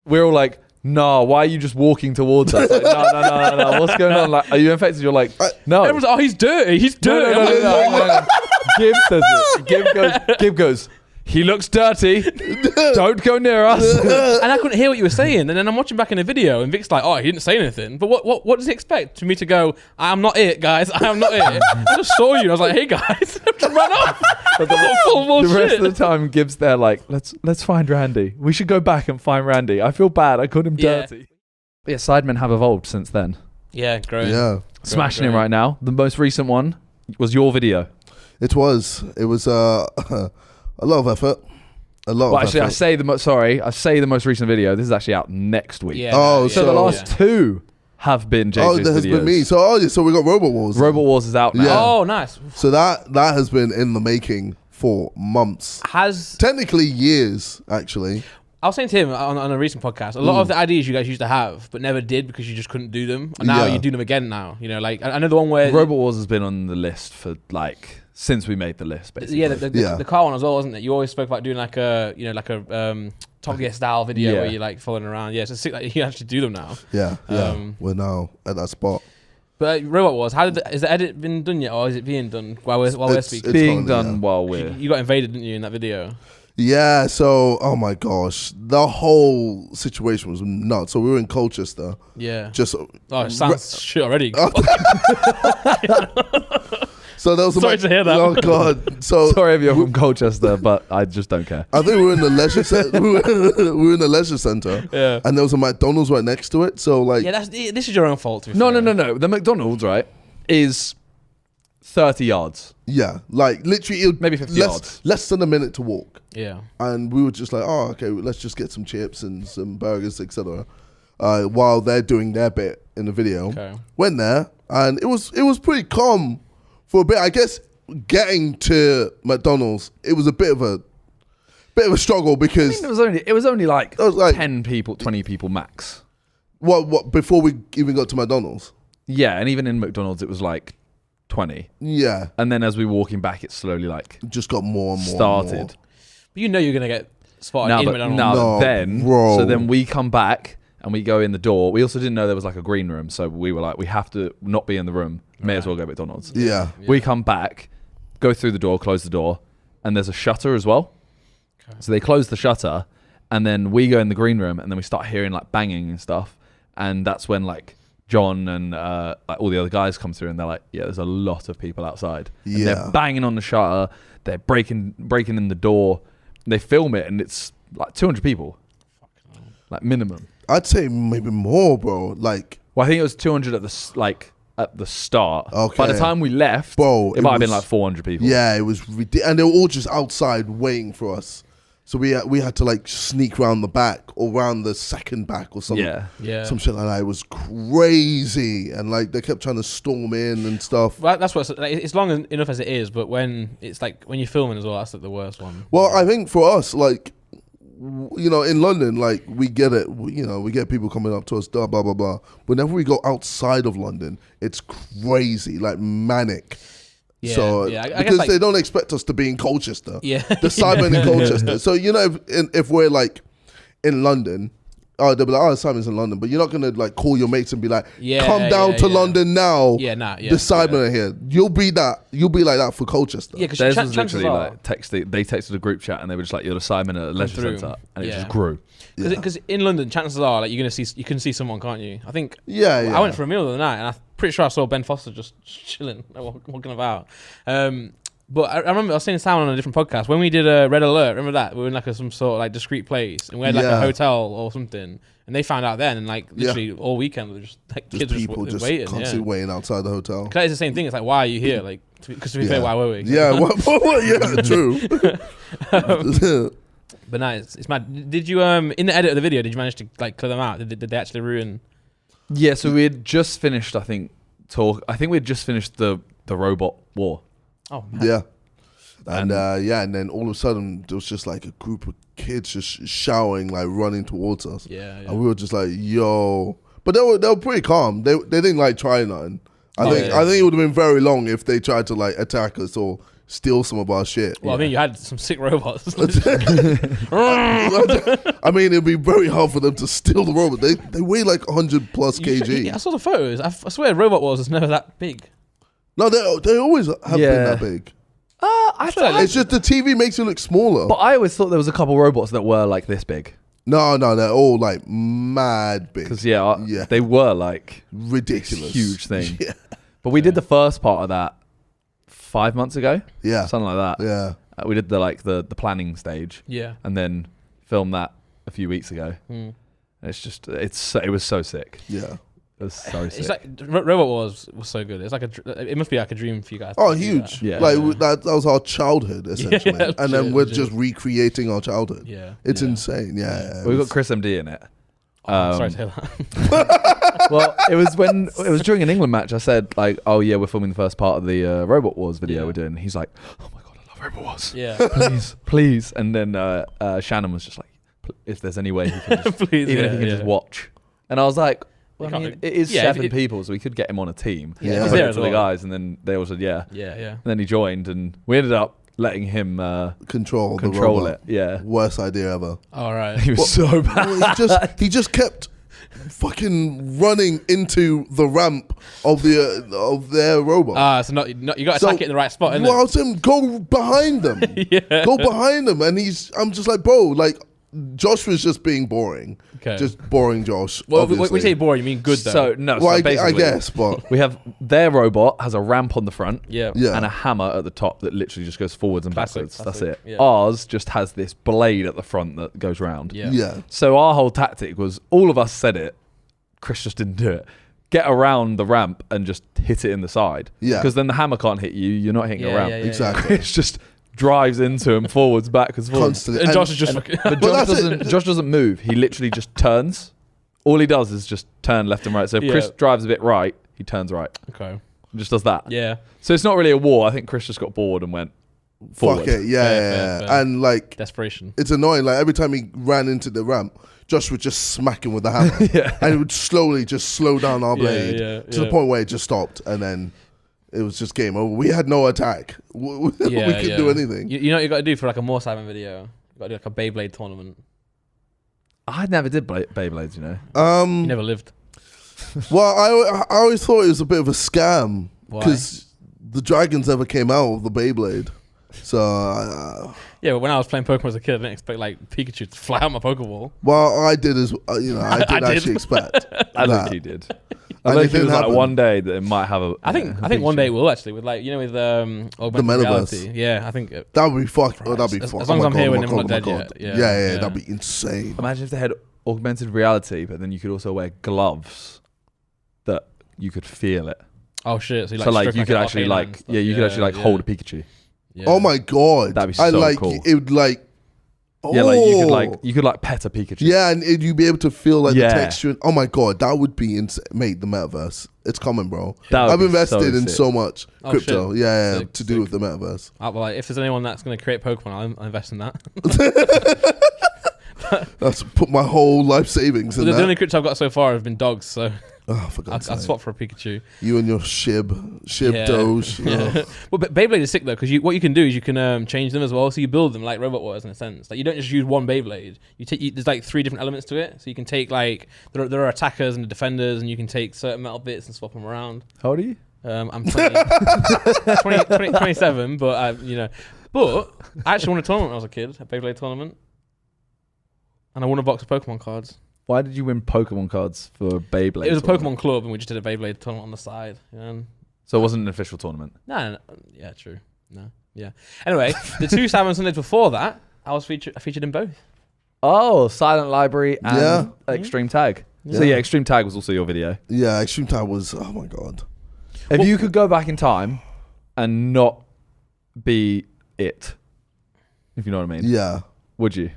we're all like, no, why are you just walking towards us? Like, no. What's going on? Like, are you infected? You're like, no. Everyone's like, oh, he's dirty. He's dirty. No. Gibb says it. Gibb goes, he looks dirty. Don't go near us. And I couldn't hear what you were saying. And then I'm watching back in the video, and Vic's like, "Oh, he didn't say anything." But what does he expect? For me to go, "I am not it, guys. I am not it." I just saw you, and I was like, "Hey, guys," just run off. The rest of the time, Gibb's there like, "Let's find Randy. We should go back and find Randy. I feel bad. I called him dirty." But yeah, Sidemen have evolved since then. Yeah, great. Yeah, smashing it right now. The most recent one was your video. It was a lot of effort. Actually, I say the most recent video. This is actually out next week. Yeah, so the last two have been JJ's videos. That has been me. So we got Robot Wars. Robot Wars is out now. Yeah. Oh, nice. So that has been in the making for months. Technically years, actually. I was saying to him on a recent podcast, a lot of the ideas you guys used to have, but never did because you just couldn't do them. And now you do them again now. You know, like, I know the one where... Robot Wars has been on the list for, like... Since we made the list, basically. Yeah, the car one as well, wasn't it? You always spoke about doing like a Top Gear style video where you're like following around. Yeah, so sick, like, you can actually do them now. Yeah, we're now at that spot. But Robot Wars, is the edit been done yet, or is it being done while we're speaking? It's being done while we're... You got invaded, didn't you, in that video? Yeah, so, oh my gosh, the whole situation was nuts. So we were in Colchester. Yeah. It sounds shit already. So that was sorry to hear that. Oh god! So sorry if you're from Colchester, but I just don't care. I think we were in the leisure center. we were in the leisure center. Yeah. And there was a McDonald's right next to it. So like, this is your own fault. No. The McDonald's is 30 yards. Yeah, like literally, maybe 50 yards. Less than a minute to walk. Yeah. And we were just like, oh, okay, let's just get some chips and some burgers, etc. While they're doing their bit in the video. Okay. Went there, and it was pretty calm. For a bit, I guess, getting to McDonald's, it was a bit of a struggle because it was only like 10 people, 20 people max. What before we even got to McDonald's? Yeah, and even in McDonald's, it was like 20. Yeah, and then as we were walking back, it slowly just got more and more started. And more. But you know you're gonna get spotted in McDonald's. So then we come back and we go in the door. We also didn't know there was like a green room, so we were like, we have to not be in the room. May as well go to McDonald's. Yeah. We come back, go through the door, close the door, and there's a shutter as well. Okay. So they close the shutter, and then we go in the green room, and then we start hearing like banging and stuff. And that's when like John and like all the other guys come through, and they're like, yeah, there's a lot of people outside. Yeah. And they're banging on the shutter. They're breaking in the door. They film it, and it's like 200 people, like minimum. I'd say maybe more, bro. Like, well, I think it was 200 at the start. Okay. By the time we left, bro, it might have been like 400 people. Yeah, it was ridiculous. And they were all just outside waiting for us. So we had to like sneak around the back or round the second back or something. Yeah. Some shit like that. It was crazy. And like they kept trying to storm in and stuff. Well, that's what it's long enough as it is, but when it's like when you're filming as well, that's like the worst one. Well, I think for us, like, you know, in London, like, we get it. We get people coming up to us, blah, blah, blah. Whenever we go outside of London, it's crazy, like manic. Yeah, so, I because guess, they don't expect us to be in Colchester. Yeah. The Sidemen in Colchester. So, you know, if we're like in London, they'll be like, Simon's in London, but you're not gonna like call your mates and be like, come down to London now. Yeah, nah. Yeah, the Sidemen are here. You'll be like that for Colchester. Yeah, because theirs was literally like they texted a group chat and they were just like, you're the Sidemen at a leisure centre, and it just grew. Because in London, chances are like you can see someone, can't you? I think. Yeah. I went for a meal the other night, and I'm pretty sure I saw Ben Foster just chilling, walking about. But I remember I was saying Sam on a different podcast when we did a Red Alert. Remember that we were in like some sort of like discreet place, and we had like a hotel or something, and they found out then, and like literally all weekend, were just like kids people just waiting, constantly waiting outside the hotel. Because it's the same thing. It's like, why are you here? Like, because to be fair, why were we? Yeah, yeah, true. But no, it's mad. Did you in the edit of the video? Did you manage to like clear them out? Did they actually ruin? Yeah, so we had just finished. I think we had just finished the robot war. Oh man. Yeah. And and then all of a sudden there was just like a group of kids just shouting, like running towards us. Yeah. And we were just like, yo. But they were pretty calm. They didn't like try nothing. I think it would have been very long if they tried to like attack us or steal some of our shit. Well, I mean, you had some sick robots. I mean, it'd be very hard for them to steal the robot. They weigh like 100 plus kg. Yeah, I saw the photos. I swear, Robot Wars was never that big. No, they always have been that big. It's just the TV makes it look smaller. But I always thought there was a couple robots that were like this big. No, they're all like mad big. Because they were like ridiculous, huge thing. Yeah. But we did the first part of that 5 months ago. Yeah, something like that. Yeah, we did the planning stage. Yeah, and then filmed that a few weeks ago. And it was so sick. Yeah. It was so sick. It's like Robot Wars was so good. It's like it must be like a dream for you guys. Oh, huge! Yeah, that was our childhood essentially, Yeah, and then we're just recreating our childhood. Yeah, it's insane. Yeah, we've got Chris MD in it. I'm sorry to hear that. Well, it was during an England match. I said like, "Oh yeah, we're filming the first part of the Robot Wars video we're doing." He's like, "Oh my god, I love Robot Wars. Yeah, please." And then Shannon was just like, "If there's any way he can just, please, even if he can just watch." And I was like, well, I mean, it is 7 people, so we could get him on a team. Yeah. He's there to the guys, and then they all said, yeah. And then he joined, and we ended up letting him control it. Yeah. Worst idea ever. All right. He was so bad. He just kept fucking running into the ramp of their robot. So you got to attack it in the right spot, innit? Well, I was saying, go behind them. Go behind them, and I'm just like, bro, like. Josh was just being boring. Okay. Just boring Josh. Well, when we say boring, you mean good though. So, no, well, basically, I guess, but... we have their robot has a ramp on the front yeah. and a hammer at the top that literally just goes forwards and backwards. That's it. Yeah. Ours just has this blade at the front that goes round. Yeah. So our whole tactic was, all of us said it, Chris just didn't do it. Get around the ramp and just hit it in the side. Yeah. Because then the hammer can't hit you, you're not hitting a ramp. Exactly. It's just... drives into him forwards, backwards, constantly. And Josh is just. But Josh doesn't move. He literally just turns. All he does is just turn left and right. So if Chris drives a bit right, he turns right. Okay. Just does that. Yeah. So it's not really a war. I think Chris just got bored and went forward. Fuck it. Yeah. And like desperation. It's annoying. Like every time he ran into the ramp, Josh would just smack him with the hammer, and it would slowly just slow down our blade to the point where it just stopped, and then. It was just game over. We had no attack. We couldn't do anything. You know what you got to do for like a more Simon video? You got to do like a Beyblade tournament. I never did Beyblades, you know. You never lived. Well, I always thought it was a bit of a scam because the dragons never came out of the Beyblade. So yeah, but when I was playing Pokemon as a kid, I didn't expect like Pikachu to fly out my Pokeball. Well, I did I did actually expect. I think you did. I think it was like one day that it might have a. I think one day it will actually with like with the metaverse. Reality. Yeah, I think that would be fucked. Oh, that'd be fucked. As long as I'm here when I'm not dead yet. Yeah, that'd be insane. Imagine if they had augmented reality, but then you could also wear gloves that you could feel it. Oh shit! So you could actually you could actually hold a Pikachu. Yeah. Oh my god, that'd be so cool. It would like. Yeah, you could pet a Pikachu. Yeah, and you'd be able to feel like the texture. Oh my god, that would be insane. Mate, the metaverse, it's coming, bro. I've invested in so much crypto. Yeah, to do with the metaverse. Well, if there's anyone that's going to create Pokemon, I'll invest in that. That's put my whole life savings in that. The only crypto I've got so far have been dogs, so I'd swap for a Pikachu. You and your Shib Doge. Yeah. Well, but Beyblade is sick though, because what you can do is you can change them as well. So you build them like Robot Wars in a sense. Like you don't just use one Beyblade. There's like 3 different elements to it. So you can take like there are attackers and the defenders, and you can take certain metal bits and swap them around. How old are you? I'm 27, but But I actually won a tournament when I was a kid, a Beyblade tournament, and I won a box of Pokemon cards. Why did you win Pokemon cards for Beyblade? It was a Pokemon club, and we just did a Beyblade tournament on the side. So it wasn't an official tournament? No. Yeah, true. No. Yeah. Anyway, the 2 Sidemen Sundays before that, I featured in both. Oh, Silent Library and Extreme Tag. Yeah. So Extreme Tag was also your video. Yeah, Extreme Tag was, oh my god. If you could go back in time and not be it, if you know what I mean. Yeah. Would you?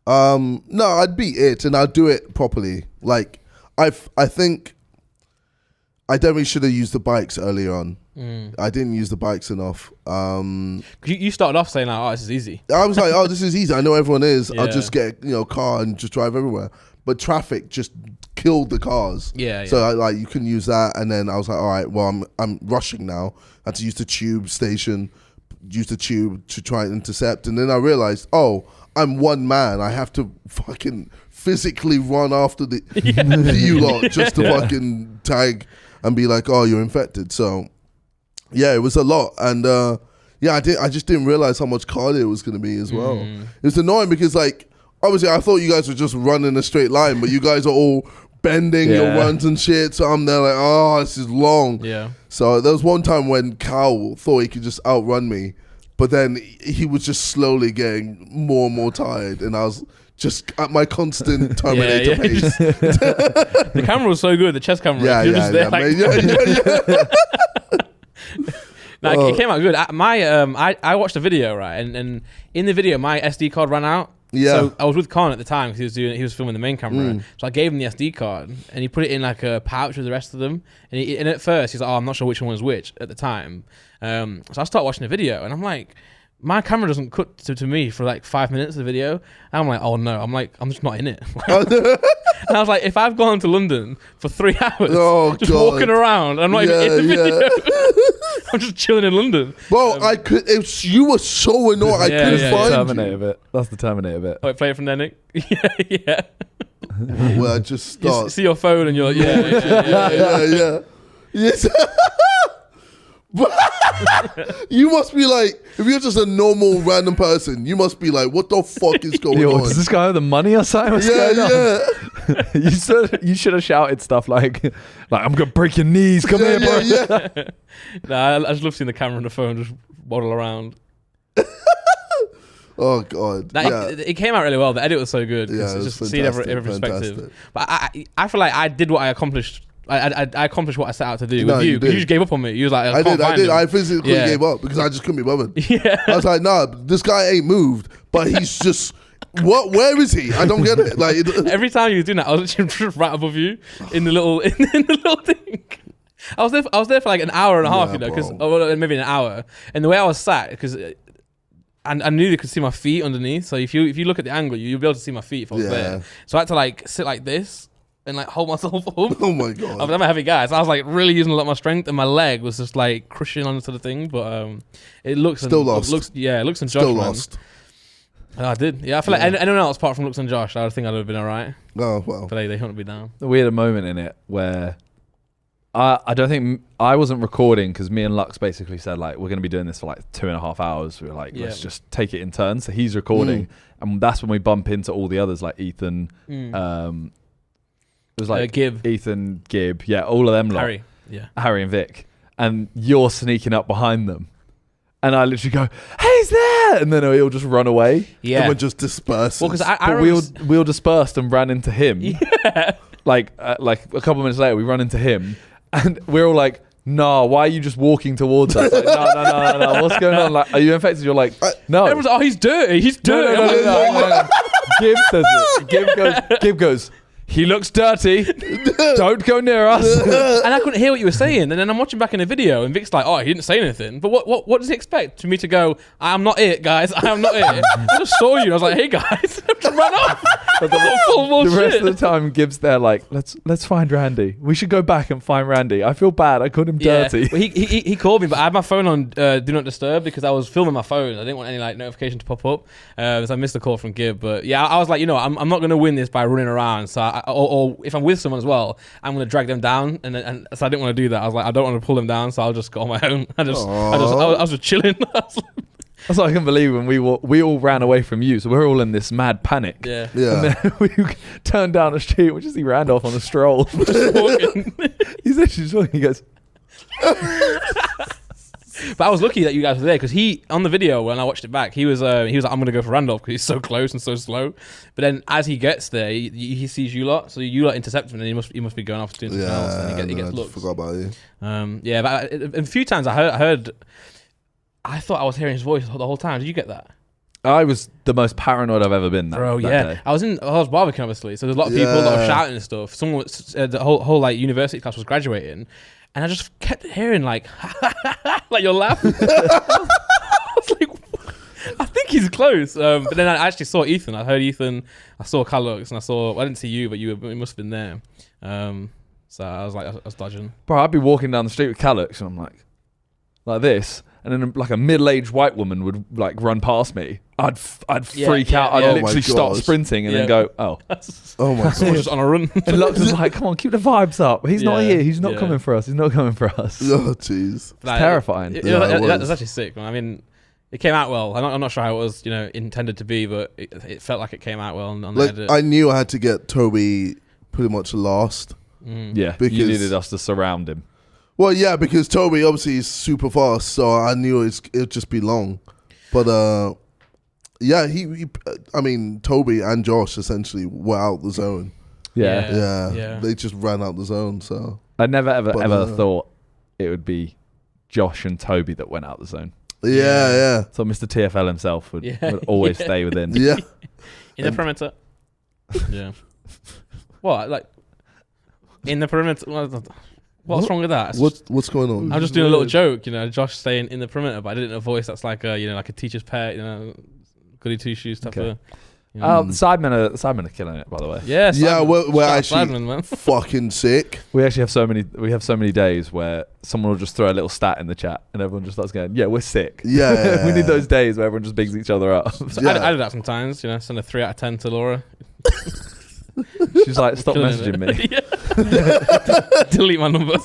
No, I'd be it, and I'd do it properly. Like, I think I definitely should have used the bikes earlier on. I didn't use the bikes enough. You started off saying like, "Oh, this is easy." I was like, "Oh, this is easy. I know everyone is. I'll just get car and just drive everywhere." But traffic just killed the cars. Yeah. So you couldn't use that, and then I was like, "All right, well, I'm rushing now. I had to use the tube station." use the tube to try and intercept. And then I realized, I'm one man. I have to fucking physically run after you lot just to fucking tag and be like, you're infected. So yeah, it was a lot. And I just didn't realize how much cardio it was going to be as well. It was annoying because like, obviously I thought you guys were just running a straight line, but you guys are all bending your runs and shit. So I'm there like, this is long. Yeah. So there was one time when Cal thought he could just outrun me, but then he was just slowly getting more and more tired, and I was just at my constant Terminator pace. The camera was so good, the chest camera. It came out good. I watched a video, right, and in the video my SD card ran out. Yeah. So I was with Con at the time because he was filming the main camera. So I gave him the SD card and he put it in like a pouch with the rest of them. And at first he's like, I'm not sure which one was which at the time. So I start watching the video and I'm like, my camera doesn't cut to me for like 5 minutes of the video. And I'm like, oh no, I'm just not in it. And I was like, if I've gone to London for 3 hours, just walking around, I'm not even in the video. I'm just chilling in London. Bro, you were so annoyed. I couldn't find Terminator bit. That's the Terminator bit. Oh, play it from there, Nick. Yeah. Well, I just start. You see your phone and you're like, yeah. Yes. You must be like, if you're just a normal random person, you must be like, what the fuck is going on? Does this guy have the money or something? What's going on? You should have shouted stuff like I'm gonna break your knees. Come here, bro. Nah, I just love seeing the camera and the phone just waddle around. Oh god! It came out really well. The edit was so good. Yeah, it's just see every perspective. But I feel like I did what I accomplished. I accomplished what I set out to do with you. Because you just gave up on me. You was like, I did. I physically gave up because I just couldn't be bothered. Yeah. I was like, nah, this guy ain't moved, but he's just. What? Where is he? I don't get it. Like every time you was doing that, I was literally right above you in the little thing. I was there for like an hour and a half, because maybe an hour. And the way I was sat, because I knew they could see my feet underneath. So if you look at the angle, you'll be able to see my feet if I was there. So I had to like sit like this and like hold myself up. Oh my god! I'm a heavy guy, so I was like really using a lot of my strength, and my leg was just like crushing onto the thing. But it looks lost. It looks and Josh still lost. I did. Yeah, I feel like anyone else apart from Lux and Josh, I think I'd have been alright. Oh well. But they couldn't be down. We had a moment in it where I don't think I wasn't recording because me and Lux basically said like we're going to be doing this for like 2.5 hours. We were like, let's just take it in turns. So he's recording, and that's when we bump into all the others like Ethan. It was like Gib. Ethan, Gib, all of them. Harry, Harry and Vic, and you're sneaking up behind them. And I literally go, hey, he's there! And then he'll just run away. Yeah. And we'll just disperse. Well, because we all dispersed and ran into him. Yeah. Like a couple of minutes later, we run into him. And we're all like, nah, why are you just walking towards us? Like, no. What's going on? Like, are you infected? You're like, no. Everyone's like, he's dirty. He's dirty. No. Gib says it. Gib goes, he looks dirty. Don't go near us. And I couldn't hear what you were saying. And then I'm watching back in the video, and Vic's like, "Oh, he didn't say anything." But what does he expect? For me to go, "I'm not it, guys. I am not it." I just saw you, and I was like, "Hey, guys," just run off. The rest of the time, Gibbs there like, let's find Randy. We should go back and find Randy. I feel bad. I called him dirty. Well, he called me, but I had my phone on Do Not Disturb because I was filming my phone. I didn't want any like notification to pop up. So I missed the call from Gib. But yeah, I was like, I'm not going to win this by running around. So or if I'm with someone as well, I'm going to drag them down. And so I didn't want to do that. I was like, I don't want to pull them down, so I'll just go on my own. I was just chilling. That's what I can believe when we all ran away from you, so we're all in this mad panic. Yeah. And then we turned down the street, we just see Randolph on a stroll. Just walking. He's actually just walking. He goes. But I was lucky that you guys were there because on the video when I watched it back, he was like, I'm gonna go for Randolph because he's so close and so slow. But then as he gets there, he sees you lot, so you lot intercept him, and he must be going off doing something else, and he gets looks. Forgot about you. But a few times I thought I was hearing his voice the whole time. Did you get that? I was the most paranoid I've ever been. That day. I was barbecuing obviously, so there's a lot of people that were shouting and stuff. Someone the whole like university class was graduating. And I just kept hearing like, like you're laughing. I was like, I think he's close. But then I actually saw Ethan. I heard Ethan. I saw Callux, and I didn't see you, but you must have been there. So I was like, I was dodging. Bro, I'd be walking down the street with Callux, and I'm like this, and then like a middle-aged white woman would like run past me, I'd freak out. I'd literally start sprinting and then go, oh my god, someone's just on a run. And Lux was like, come on, keep the vibes up. He's not here. He's not coming for us. He's not coming for us. Oh jeez, it's terrifying. That was actually sick, man. I mean, it came out well. I'm not sure how it was, intended to be, but it felt like it came out well. On the edit. I knew I had to get Toby pretty much last. Yeah, because you needed us to surround him. Well, yeah, because Toby obviously is super fast, so I knew it'd just be long. But yeah, I mean, Toby and Josh essentially were out the zone. Yeah, they just ran out the zone. So I never ever thought it would be Josh and Toby that went out the zone. Yeah. So Mr. TFL himself would always stay within. Yeah, in the perimeter. Yeah. What, like in the perimeter? What's wrong with that? What's going on? I'm just doing a little joke, Josh staying in the perimeter, but I didn't know a voice that's like a like a teacher's pet, goody two shoes type of. The Sidemen are killing it, by the way. Yeah, we're actually Sidemen, man. fucking sick. We actually have so many days where someone will just throw a little stat in the chat and everyone just starts going, yeah, we're sick. Yeah. We need those days where everyone just bigs each other up. So I do that sometimes, send a 3 out of 10 to Laura. She's like, stop messaging me. Delete my number.